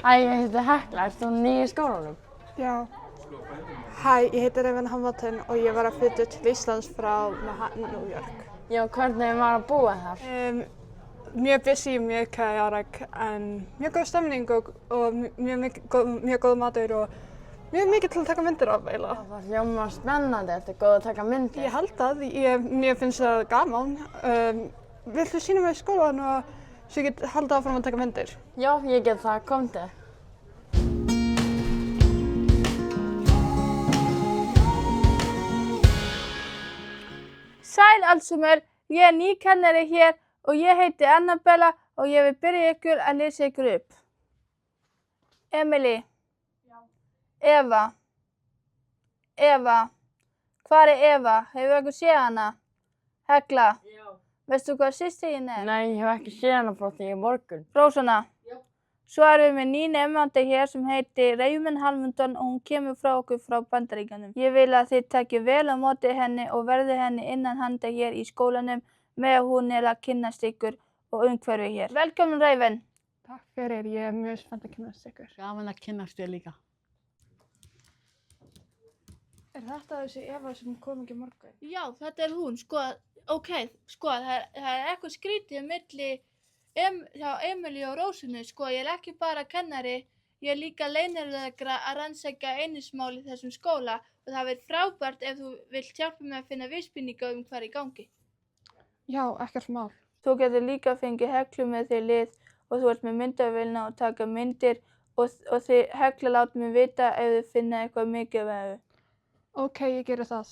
Hæ, ég heiti Hekla, ert þú ný í skólanum? Já. Hæ, ég heiti Raven Hamilton og ég var að flytja til Íslands frá New York. Já, hvernig var að búa þar? Mjög busy, mjög chaotic, en mjög góð stemning og mjög góð matur og mjög mikið til að taka myndir af eiginlega. Það hljómar spennandi, ertu góð að taka myndir? Ég held að, mér finnst það gaman. Viltu sýna mig skólan og svo ég get haldið áfram að taka myndir? Já, ég get það, komdu. Sæl allsumir, ég er ný kennari hér og ég heiti Annabella og ég vil byrja ykkur að lesa ykkur upp. Emily. Já. Eva. Eva. Hvar er Eva? Hefur ykkur séð hana? Hekla. Já. Veistu hvað systir þín er? Nei, ég hef ekki séð hana frá því í morgun. Rósanna. Já. Svo erum við ný nemandi hér sem heitir Raven Hamilton og hún kemur frá okkur frá Bandaríkjunum. Ég vil að þið takið vel á móti henni og verði henni innan handa hér í skólanum með að hún er að kynnast ykkur og umhverfi hér. Velkomin Raven. Takk fyrir, ég er mjög spennt að kynnast ykkur. Gaman að kynnast þér líka. Er þetta þessi Eva sem kom ekki í morgun? Já, þetta er hún, sko, það er eitthvað skrítið milli hjá Emily og Rósunu, sko, ég er ekki bara kennari, ég er líka leynilegra að rannsaka einnismál í þessum skóla og það verður frábært ef þú vilt hjálpa mig að finna vísbendingar hvað er í gangi. Já, ekkert mál. Þú getur líka fengið Heklu með þér lið og þú ert með myndavélina og taka myndir og þið Hekla láta mig vita ef þið finna eitthvað mikilvægu. Ok, ég geri það.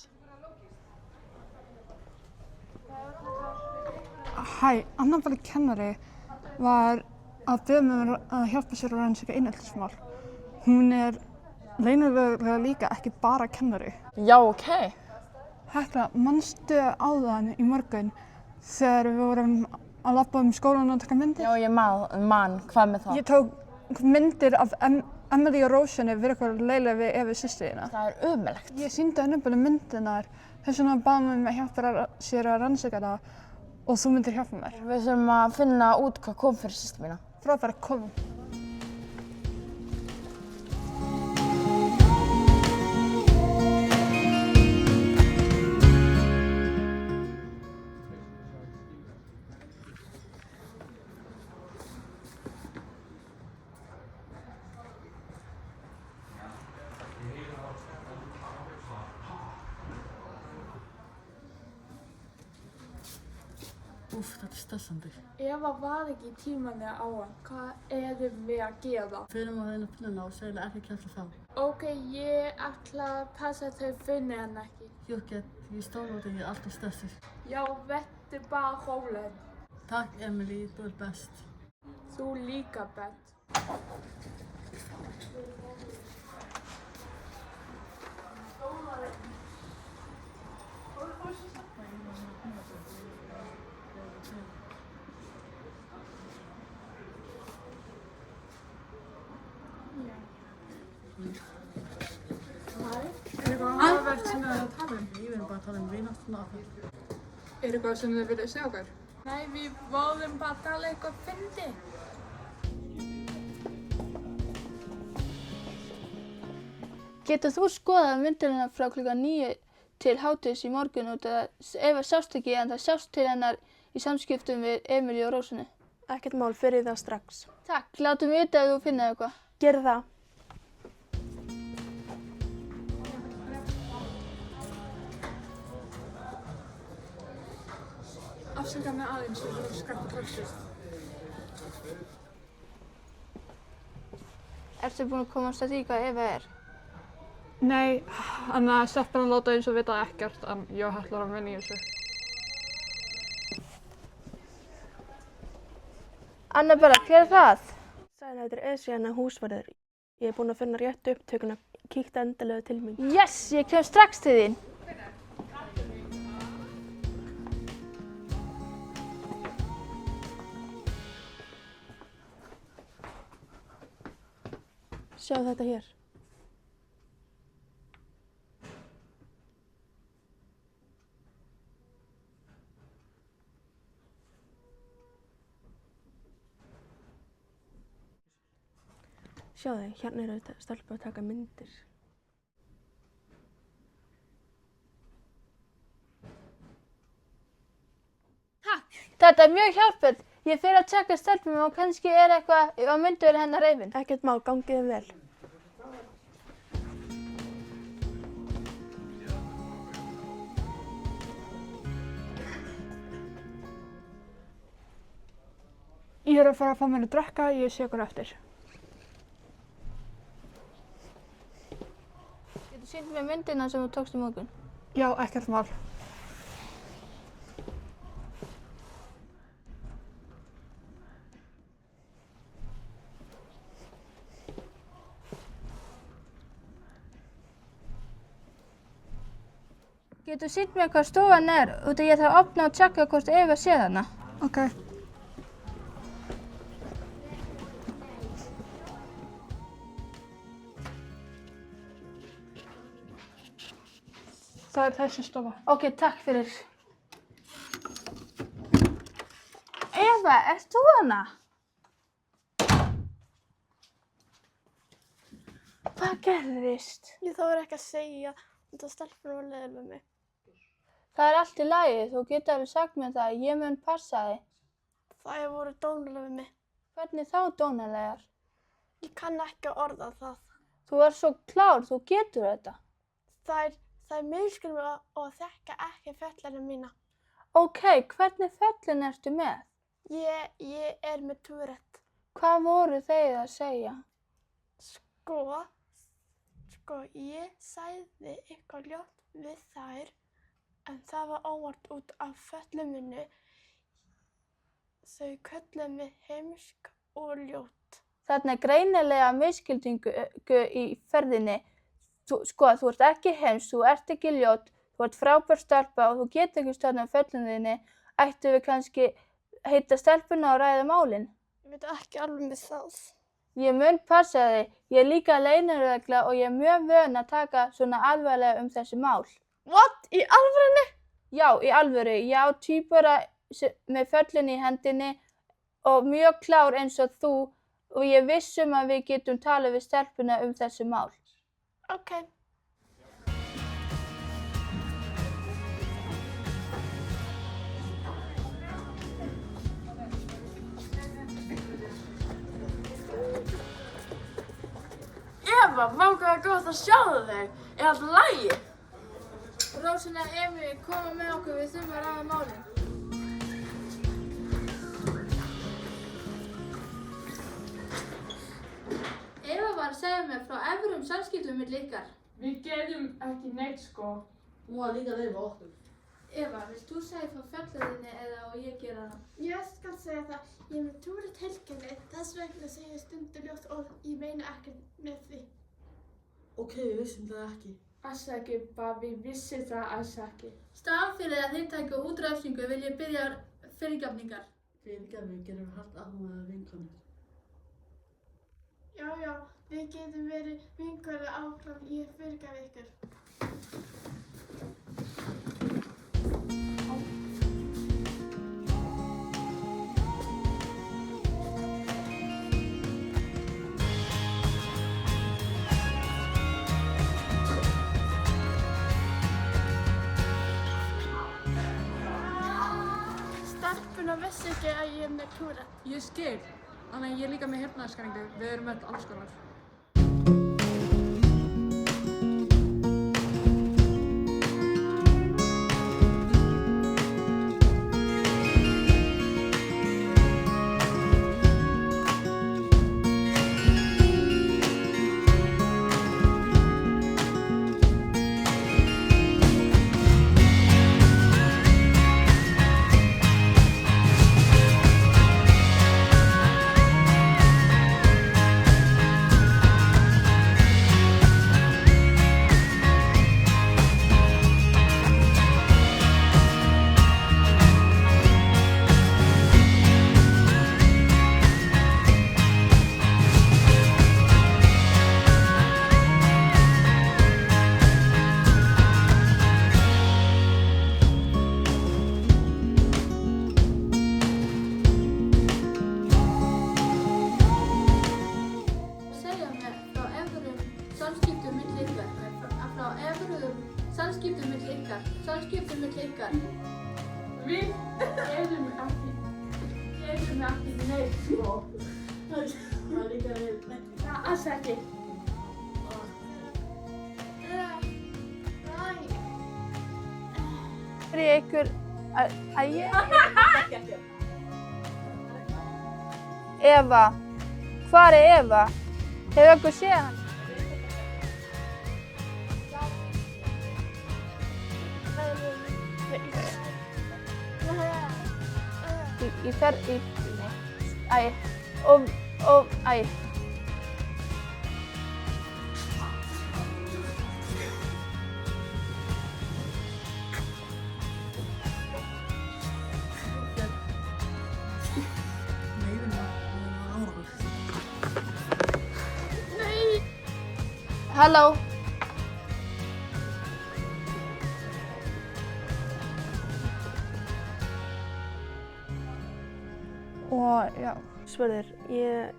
Hæ, Annabella kennari var að biðja mig að hjálpa sér að rannsaka eineltismál. Hún er leynilega líka ekki bara kennari. Já, ok. Hekla, manstu áðan í morgun þegar við vorum að labba skólan og taka myndir? Já, ég man, hvað með það? Ég tók myndir af Emily og Rósunu við eitthvað leiðilega við Evu systur þína. Það er ömurlegt. Ég sýndi henni bara myndirnar, þess vegna bað mig að hjálpa sér að rannsaka það og þú myndir hjálpa mér. Við þurfum að finna út hvað kom fyrir systur mína. Frábært, komum. Úff, þetta er stressandi. Eva var ekki í tímanni áðan. Hvað erum við að gera? Förum að reyna að finna hana og segja ekki kæfta þá. Ok, ég ætla að passa að þau finni hann ekki. Júkett, ég stóla á þig, ég er alltaf stressið. Já, vertu bara róleg. Takk, Emily, þú ert best. Þú líka, Bett. Er eitthvað áhugavert sem þið að tala um? Ég vil bara tala vináttuna okkar. Er eitthvað sem þið viljið segja okkar? Nei, við vorum bara að tala eitthvað fyndið. Getur þú skoðað myndirina frá klukkan 9 til hádegis í morgun út að Eva sást ekki en það sást til hennar í samskiptum við Emily og Rósunu? Ekkert mál, fyrir það strax. Takk, látum vita ef þú finnir eitthvað. Gerðu það. Afsaka mig aðeins og þú skrappa taxið. Ertu búin að komast að því hvað Eva er? Nei, en það er stelpan að láta eins og vita ekkert, en ég ætlar að vinna í þessu. Annabella, hver er það? Sæl, þetta er Esjana húsvarður. Ég er búin að finna réttu upptökuna. Kíktu endilega til mín. Yes, ég kem strax til þín. Sjá þetta hér. Sjáðu, hérna eru stelpur að taka myndir. Takk, þetta er mjög hjálpað. Ég fer að tjekka stelpum og kannski er eitthvað á myndavél hennar Eyvind. Ekkert mál, gangi þér vel. Ég er að fara að fá mér að drekka, ég sé ykkur eftir. Getur sýnt mér myndina sem þú tókst í morgun? Já, ekkert mál. Getur sýnt mér hvað stofan er út af ég þarf að opna og tjekka hvort Eva sé þarna. Ok. Það er þessi stofa. Ok, takk fyrir. Eva, ert þú hana? Hvað gerðist? Ég þori ekki að segja þetta stelpur var leiðir með mig. Það er allt í lagi, þú getur alveg sagt mér það, ég mun passa þig. Það voru dónalega við mig. Hvernig þá dónalegar? Ég kann ekki að orða það. Þú ert svo klár, þú getur þetta. Það misskilur mig og þekka ekki föllina mína. Ok, hvernig föllin ertu með? Ég er með Tourette. Hvað voru þeir að segja? Sko, ég sagði eitthvað ljótt við þær, en það var óvart út af föllum minni. Þau kölluðu mig heimsk og ljót. Þarna er greinilega misskildingu í ferðinni. Þú ert ekki heimsk, þú ert ekki ljót, þú ert frábær stelpa og þú getur ekki stöðnað um föllunum þinni. Ættum við kannski heita stelpuna og ræða málin? Ég veit ekki alveg með það. Ég mun passa þig. Ég er líka leyniregla og ég er mjög vön að taka svona alvarlega þessi mál. What? Í alvörunni? Já, í alvöru. Ég á tvíbura með föllin í hendinni og mjög klár eins og þú og ég er viss að við getum talað við stelpuna þessi mál. Ok. Eva, vákaði gott að sjá þig. Er allt í lagi? Rósina og Emil koma með okkur, við þurfum að ræða málin. Eva var að segja mér frá erfiðum samskiptum milli ykkar. Við gerðum ekki neitt sko. Hún var líka reyfa okkur. Eva, vilt þú segja frá fjalliðinni eða á ég gera það? Ég skal segja það. Ég er með Tourette heilkenni, þess vegna segi ég stundum ljótt og ég meina ekkert með því. Ok, við vissum það ekki. Afsakið, við vissum það alls ekki. Staðan fyrir að þið tækju útræfsingu vil ég biðja fyrirgefningar. Fyrirgefning gerum haldt áhugaða vinkonur. Já, við getum verið vinkonur áfram, ég fyrirgef ykkur. Stelpuna vissi ekki að ég er með Tourette. Ég skil. Þannig að ég er líka með heyrnarskerðingu. Við erum öll alls konar. Við erum ekki neitt, sko. Það er líka þeir. Það alls ekki. Er ég ykkur að ég? Eva, hvar er Eva? Hefur ykkur séð hann? Í æ, æ. Halló. Og já, Svörður, ég